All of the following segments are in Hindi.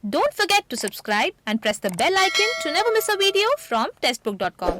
Don't forget to subscribe and press the bell icon to never miss a video from testbook.com.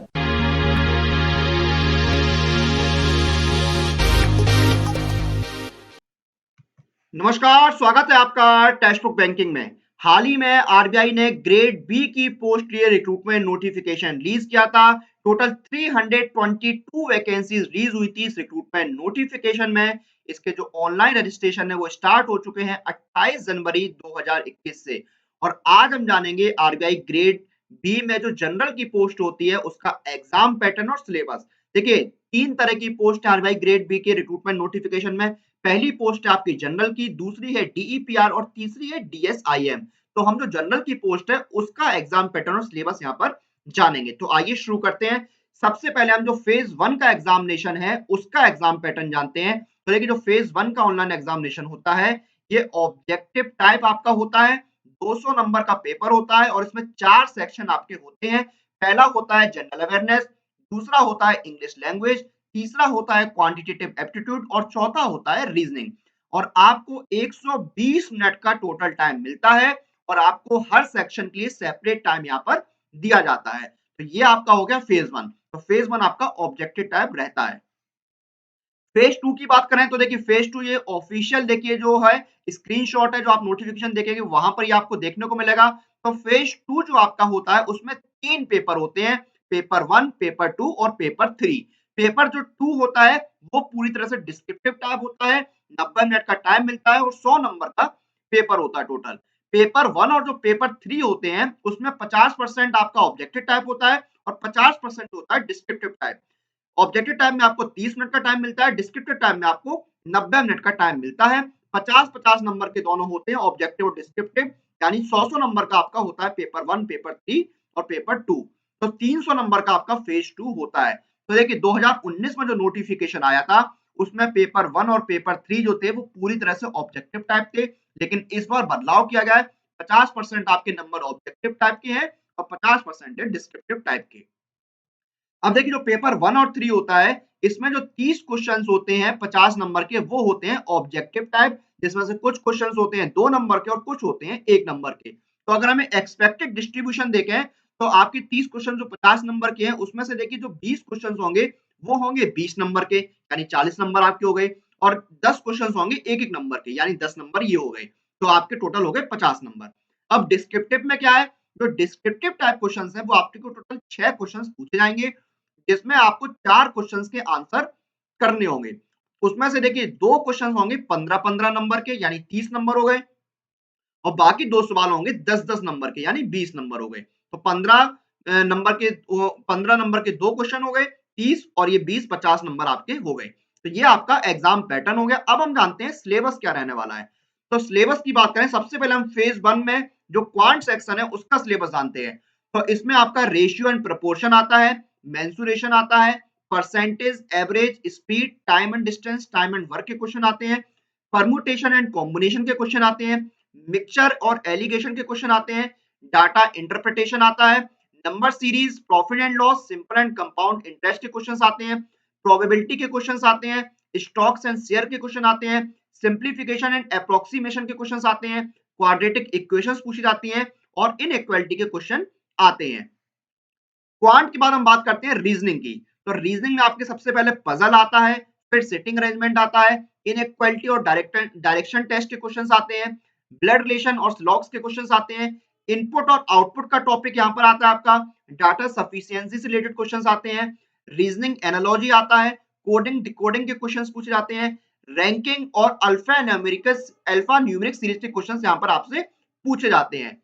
नमस्कार, स्वागत है आपका टेस्ट बुक बैंकिंग में। हाल ही में आरबीआई ने ग्रेड बी की पोस्ट के लिए रिक्रूटमेंट नोटिफिकेशन रिलीज किया था। टोटल 322 वैकेंसीज रिलीज हुई थी इस रिक्रूटमेंट नोटिफिकेशन में। इसके जो ऑनलाइन रजिस्ट्रेशन है वो स्टार्ट हो चुके हैं 28 जनवरी 2021 से। और आज हम जानेंगे आरबीआई ग्रेड बी में जो जनरल की पोस्ट होती है उसका एग्जाम पैटर्न और सिलेबस। देखिए, तीन तरह की पोस्ट है आरबीआई ग्रेड बी के रिक्रूटमेंट नोटिफिकेशन में। पहली पोस्ट है आपकी जनरल की, दूसरी है डीईपीआर और तीसरी है डीएसआईएम। तो हम जो जनरल की पोस्ट है उसका एग्जाम पैटर्न और सिलेबस यहाँ पर जानेंगे। तो आइए शुरू करते हैं। सबसे पहले हम जो फेज 1 का एग्जामिनेशन है उसका एग्जाम पैटर्न जानते हैं। तो देखिए, जो फेज 1 का ऑनलाइन एग्जामिनेशन होता है ये ऑब्जेक्टिव टाइप आपका होता है। 200 नंबर का पेपर होता है और इसमें 4 सेक्शन आपके होते हैं। पहला होता है जनरल अवेयरनेस, दूसरा होता है इंग्लिश लैंग्वेज, तीसरा होता है क्वांटिटेटिव एप्टीट्यूड और चौथा होता है रीजनिंग। और आपको 120 मिनट का टोटल टाइम मिलता है और आपको हर सेक्शन के लिए सेपरेट टाइम यहाँ पर दिया जाता है। तो ये आपका हो गया फेज 1। तो फेज 1 आपका ऑब्जेक्टिव टाइप रहता है। फेज 2 की बात करें तो देखिए, फेज 2 ये ऑफिशियल देखिए जो है स्क्रीनशॉट है जो आप नोटिफिकेशन देखेंगे वहां पर ये आपको देखने को मिलेगा। तो फेज 2 जो आपका होता है उसमें 3 पेपर होते हैं, पेपर 1, पेपर 2 और पेपर 3। पेपर जो 2 होता है वो पूरी तरह से डिस्क्रिप्टिव टाइप होता है, 90 मिनट का टाइम मिलता है और 100 नंबर का पेपर होता है टोटल। पेपर 1 और जो पेपर 3 होते हैं उसमें 50% आपका ऑब्जेक्टिव टाइप होता है और 50% होता है डिस्क्रिप्टिव टाइप। ऑब्जेक्टिव टाइम में आपको 30 मिनट का टाइम मिलता है, डिस्क्रिप्टिव टाइम में आपको 90 मिनट का टाइम मिलता है। 50-50 नंबर के दोनों होते हैं, ऑब्जेक्टिव और डिस्क्रिप्टिव, यानी 100 नंबर का आपका होता है पेपर 1, पेपर 3 और पेपर 2। तो 300 नंबर का आपका फेज 2 होता है। तो देखिए, 2019 में जो नोटिफिकेशन आया था उसमें पेपर 1 और पेपर 3 जो थे वो पूरी तरह से ऑब्जेक्टिव टाइप थे, लेकिन इस बार बदलाव किया गया है। 50% आपके नंबर ऑब्जेक्टिव टाइप के हैं और 50% है डिस्क्रिप्टिव टाइप के। अब देखिए, जो पेपर 1 और 3 होता है इसमें जो 30 क्वेश्चंस होते हैं 50 नंबर के वो होते हैं ऑब्जेक्टिव टाइप, जिसमें से कुछ क्वेश्चंस होते हैं 2 नंबर के और कुछ होते हैं 1 नंबर के। तो अगर हमें एक्सपेक्टेड डिस्ट्रीब्यूशन देखें तो आपके 30 क्वेश्चन जो 50 नंबर के हैं उसमें से देखिए जो 20 क्वेश्चंस होंगे वो होंगे 20 नंबर के, यानी 40 नंबर आपके हो गए। और 10 क्वेश्चंस होंगे 1-1 नंबर के, यानी 10 नंबर ये हो गए। तो आपके टोटल हो गए 50 नंबर। अब डिस्क्रिप्टिव में क्या है, जो डिस्क्रिप्टिव टाइप क्वेश्चंस हैं वो आपके को टोटल 6 क्वेश्चंस पूछे जाएंगे, जिसमें आपको 4 क्वेश्चंस के आंसर करने होंगे। उसमें से देखिए 2 क्वेश्चन होंगे 15-15 नंबर के, यानी 30 नंबर हो गए, और बाकी 2 सवाल होंगे 10-10 नंबर के, यानी 20 नंबर हो गए। तो 15 नंबर के 2 क्वेश्चन हो गए 30 और ये 20 50 नंबर आपके हो गए। तो ये आपका एग्जाम पैटर्न हो गया। अब हम जानते हैं सिलेबस क्या रहने वाला है। तो सिलेबस की बात करें, सबसे पहले हम फेज 1 में जो क्वांट सेक्शन है उसका सिलेबस जानते हैं। तो इसमें आपका रेशियो एंड प्रोपोर्शन आता है, मेंसुरेशन आता है, percentage, average, speed, time and distance, time and work के क्वेश्चन आते हैं, परमुटेशन एंड कॉम्बिनेशन के क्वेश्चन आते हैं, मिक्सचर और एलिगेशन के क्वेश्चन आते हैं, डाटा इंटरप्रिटेशन आता है, number series, profit and loss, simple and compound interest के क्वेश्चन आते हैं, प्रोबेबिलिटी के क्वेश्चन आते हैं, स्टॉक्स एंड शेयर के क्वेश्चन आते हैं, सिंप्लीफिकेशन एंड अप्रोक्सीमेशन के क्वेश्चन आते हैं, क्वाड्रेटिक इक्वेशंस पूछी जाती हैं और इनइक्वालिटी के क्वेश्चन आते हैं। क्वांट के बाद हम बात करते हैं रीजनिंग की। तो रीजनिंग में आपके सबसे पहले पजल आता है, फिर सिटिंग अरेंजमेंट आता है, इनइक्वालिटी और डायरेक्शन टेस्ट के क्वेश्चंस आते हैं, ब्लड रिलेशन और स्लॉग्स के क्वेश्चंस आते हैं, इनपुट और आउटपुट का टॉपिक यहाँ पर आता है आपका, डाटा सफिशिएंसी से रिलेटेड क्वेश्चंस आते हैं, रीजनिंग एनालॉजी आता है, कोडिंग डिकोडिंग के क्वेश्चंस पूछे जाते हैं, रैंकिंग और अल्फा न्यूमेरिक सीरीज के क्वेश्चंस यहाँ पर आपसे पूछे जाते हैं।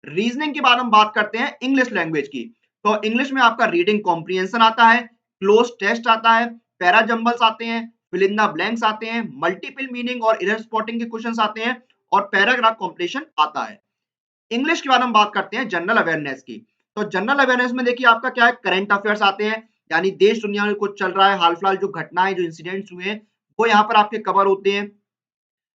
रीजनिंग के बाद हम बात करते हैं इंग्लिश लैंग्वेज की। तो इंग्लिश में आपका रीडिंग कॉम्प्रिहेंशन आता है, क्लोज टेस्ट आता है, पैरा जंबल्स आते हैं, फिल इन द ब्लैंक्स आते हैं, मल्टीपल मीनिंग और एरर स्पॉटिंग के क्वेश्चंस आते हैं और पैराग्राफ कंप्लीशन आता है। इंग्लिश के बाद हम बात करते हैं जनरल अवेयरनेस की। तो जनरल अवेयरनेस में देखिए आपका क्या है, करंट अफेयर्स आते हैं, यानी देश दुनिया में कुछ चल रहा है, हाल फिलहाल जो घटनाएं जो इंसिडेंट्स हुए हैं वो यहाँ पर आपके कवर होते हैं।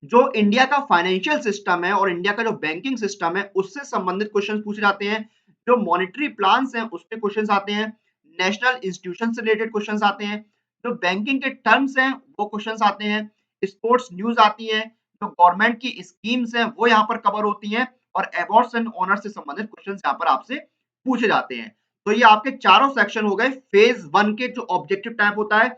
जो इंडिया का फाइनेंशियल सिस्टम है और इंडिया का जो बैंकिंग सिस्टम है उससे संबंधित क्वेश्चन पूछे जाते हैं, जो मॉनेटरी प्लान्स हैं उसके क्वेश्चंस आते हैं, नेशनल इंस्टीट्यूशन से रिलेटेड क्वेश्चंस आते हैं, जो बैंकिंग के टर्म्स हैं वो क्वेश्चंस आते हैं, स्पोर्ट्स न्यूज आती है, जो गवर्नमेंट की स्कीम्स हैं वो यहाँ पर कवर होती हैं और अवार्ड्स एंड ऑनर से संबंधित क्वेश्चन यहाँ पर आपसे पूछे जाते हैं। तो ये आपके चारों सेक्शन हो गए फेज 1 के जो ऑब्जेक्टिव टाइप होता है।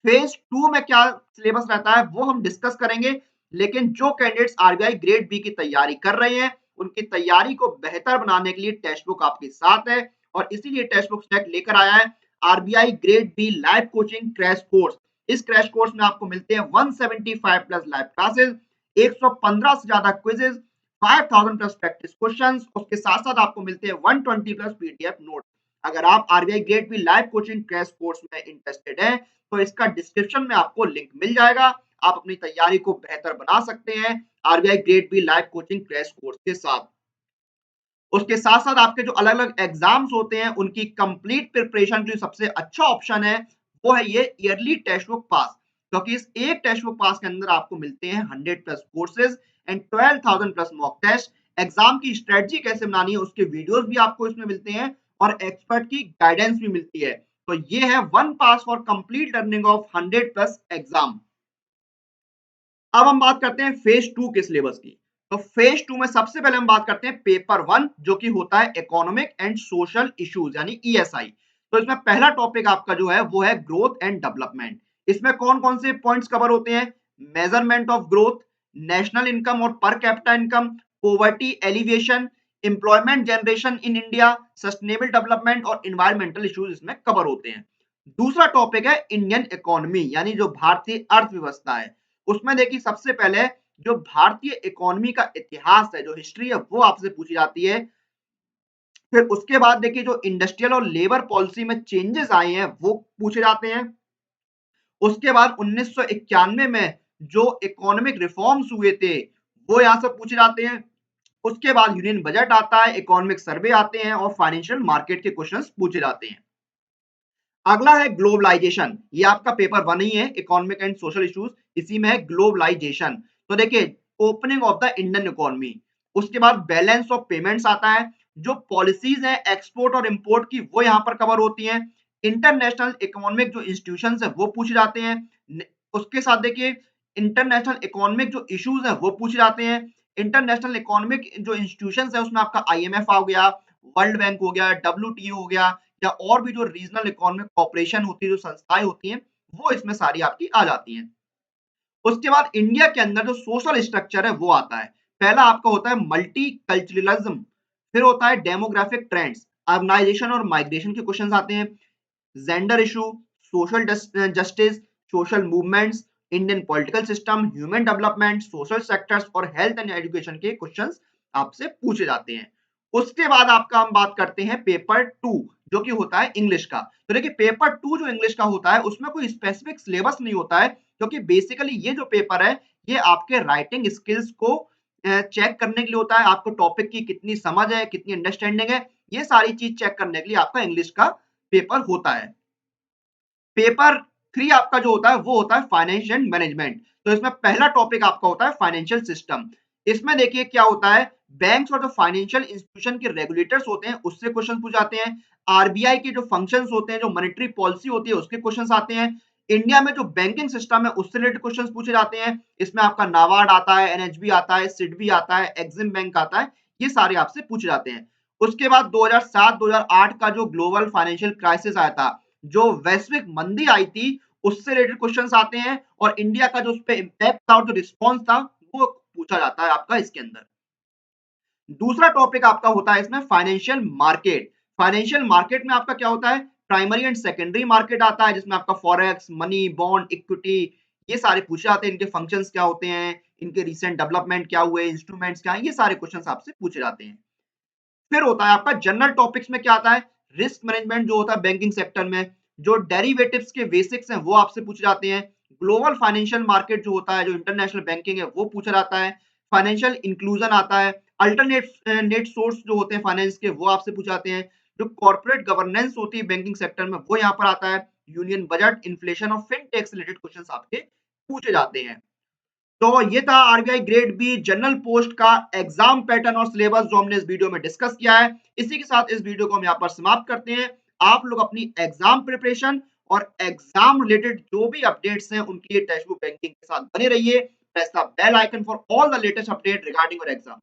फेज 2 में क्या सिलेबस रहता है वो हम डिस्कस करेंगे, लेकिन जो कैंडिडेट्स आरबीआई ग्रेड बी की तैयारी कर रहे हैं उनकी तैयारी को बेहतर बनाने के लिए टेक्स्ट बुक आपके साथ है और इसीलिए टेक्स्ट बुक सेट लेकर आया है RBI grade B live coaching crash course. इस क्रैश कोर्स में आपको मिलते हैं 175 प्लस लाइव क्लासेस, 115 से ज्यादा क्विजेज, 5000 प्लस प्रैक्टिस क्वेश्चंस, उसके साथ साथ आपको मिलते हैं 120 प्लस पीडीएफ नोट। अगर आप RBI grade B live coaching crash course में इंटरेस्टेड हैं तो इसका डिस्क्रिप्शन में आपको लिंक मिल जाएगा। आप अपनी तैयारी को बेहतर बना सकते हैं RBI grade B live coaching crash course के साथ। उसके साथ साथ आपके जो अलग अलग एग्जाम्स होते हैं उनकी कंप्लीट प्रिपरेशन के लिए सबसे अच्छा ऑप्शन है वो है ये ईयरली टेक्स्ट बुक पास, क्योंकि इस एक टेक्स्ट बुक पास के अंदर आपको मिलते हैं 100 plus courses and 12,000 plus mock test. Exam की स्ट्रेटजी कैसे बनानी है उसके वीडियोस भी आपको इसमें मिलते हैं और एक्सपर्ट की गाइडेंस भी मिलती है। तो ये है one pass for complete learning of 100 plus exam. अब हम बात करते हैं फेज 2 के सिलेबस की। तो फेज 2 में सबसे पहले हम बात करते हैं पेपर 1 जो कि होता है इकोनॉमिक एंड सोशल इश्यूज यानी ईएसआई। तो इसमें पहला टॉपिक आपका जो है वो है ग्रोथ एंड डेवलपमेंट। इसमें कौन कौन से पॉइंट्स कवर होते हैं? Measurement of growth, national income और per capita income, poverty alleviation, employment generation in India, sustainable development और इन्वायरमेंटल इश्यूज इसमें कवर होते हैं। दूसरा टॉपिक है इंडियन इकोनॉमी यानी जो भारतीय अर्थव्यवस्था है। उसमें देखिए सबसे पहले जो भारतीय इकोनॉमी का इतिहास है, जो हिस्ट्री है वो आपसे पूछी जाती है। फिर उसके बाद देखिए जो इंडस्ट्रियल और लेबर पॉलिसी में चेंजेस आए हैं वो पूछे जाते हैं। उसके बाद 1991 में जो इकोनॉमिक रिफॉर्म्स हुए थे वो यहाँ से पूछे जाते हैं। उसके बाद यूनियन बजट आता है, इकोनॉमिक सर्वे आते हैं और फाइनेंशियल मार्केट के क्वेश्चंस पूछे जाते हैं। अगला है ग्लोबलाइजेशन, ये आपका पेपर 1 ही है, इकोनॉमिक एंड सोशल इश्यूज, इसी में है ग्लोबलाइजेशन। तो देखिए opening of the Indian economy, उसके बाद बैलेंस ऑफ पेमेंट्स आता है, जो पॉलिसीज है एक्सपोर्ट और इंपोर्ट की वो यहाँ पर कवर होती हैं। इंटरनेशनल इकोनॉमिक जो इंस्टीट्यूशंस है वो पूछे जाते हैं। उसके साथ देखिए इंटरनेशनल इकोनॉमिक जो इश्यूज है वो पूछे जाते हैं। इंटरनेशनल इकोनॉमिक जो इंस्टीट्यूशंस है उसमें आपका आईएमएफ हो गया, वर्ल्ड बैंक हो गया, डब्ल्यूटीओ हो गया या और भी जो रीजनल इकोनॉमिक कॉर्पोरेशन होती है, जो संस्थाएं होती हैं वो इसमें सारी आपकी आ जाती हैं। उसके बाद इंडिया के अंदर जो सोशल स्ट्रक्चर है वो आता है। पहला आपका होता है मल्टीकल्चरलिज्म, फिर होता है डेमोग्राफिक ट्रेंड्स, अर्बनाइजेशन और माइग्रेशन के क्वेश्चंस आते हैं, gender issue, social justice, social movements, Indian political system, human development, social sectors और हेल्थ एंड एजुकेशन के क्वेश्चंस आपसे पूछे जाते हैं। उसके बाद आपका हम बात करते हैं पेपर 2 जो कि होता है इंग्लिश का। तो देखिए पेपर 2 जो इंग्लिश का होता है उसमें कोई स्पेसिफिक सिलेबस नहीं होता है, क्योंकि बेसिकली ये जो पेपर है ये आपके राइटिंग स्किल्स को चेक करने के लिए होता है। आपको टॉपिक की कितनी समझ है, कितनी अंडरस्टैंडिंग है, ये सारी चीज चेक करने के लिए आपका इंग्लिश का पेपर होता है। पेपर 3 आपका जो होता है वो होता है फाइनेंस एंड मैनेजमेंट। तो इसमें पहला टॉपिक आपका होता है फाइनेंशियल सिस्टम। इसमें देखिए क्या होता है, बैंक्स और जो फाइनेंशियल इंस्टीट्यूशन के रेगुलेटर्स होते हैं उससे क्वेश्चन पूछ जाते हैं। आरबीआई के जो फंक्शंस होते हैं, जो मॉनेटरी पॉलिसी होती है उसके क्वेश्चंस आते हैं। इंडिया में जो बैंकिंग सिस्टम है उससे रिलेटेड क्वेश्चंस पूछे जाते हैं। इसमें आपका नाबार्ड आता है, एनएचबी आता है, सिडबी आता है, एक्सिम बैंक आता है, ये सारे आपसे पूछे जाते हैं। उसके बाद 2007-2008 का जो ग्लोबल फाइनेंशियल क्राइसिस आया था, जो वैश्विक मंदी आई थी उससे रिलेटेड क्वेश्चंस आते हैं और इंडिया का जो उस पे इम्पैक्ट था और जो रिस्पॉन्स था वो पूछा जाता है आपका इसके अंदर। दूसरा टॉपिक आपका होता है इसमें फाइनेंशियल मार्केट। फाइनेंशियल मार्केट में आपका क्या होता है, प्राइमरी एंड सेकेंडरी मार्केट आता है जिसमें आपका फॉरेक्स, मनी, बॉन्ड, इक्विटी, ये सारे पूछे जाते हैं। इनके फंक्शंस क्या होते हैं, इनके रिसेंट डेवलपमेंट क्या हुए, इंस्ट्रूमेंट्स क्या है, ये सारे क्वेश्चंस आपसे पूछे जाते हैं। फिर होता है आपका जनरल टॉपिक्स में क्या आता है, रिस्क मैनेजमेंट जो होता है बैंकिंग सेक्टर में, जो डेरिवेटिव्स के बेसिक्स हैं वो आपसे पूछे जाते हैं। ग्लोबल फाइनेंशियल मार्केट जो होता है, जो इंटरनेशनल बैंकिंग है वो पूछा जाता है। फाइनेंशियल इंक्लूजन आता है। अल्टरनेट नेट सोर्स जो होते हैं फाइनेंस के वो आपसे पूछे जाते हैं। जो कॉर्पोरेट गवर्नेंस होती है बैंकिंग सेक्टर में वो यहाँ पर आता है। यूनियन बजट, इन्फ्लेशन और फिनटेक्स रिलेटेड क्वेश्चंस आपके पूछे जाते हैं। तो ये था RBI grade B general post का एग्जाम पैटर्न और सिलेबस जो हमने इस वीडियो में डिस्कस किया है। इसी के साथ इस वीडियो को हम यहाँ पर समाप्त करते हैं। आप लोग अपनी एग्जाम प्रिपरेशन और एग्जाम रिलेटेड जो भी अपडेट्स हैं उनके लिए टेक्स्ट बुक बैंकिंग के साथ बने रहिए। Press the bell icon for all the latest update regarding your exam.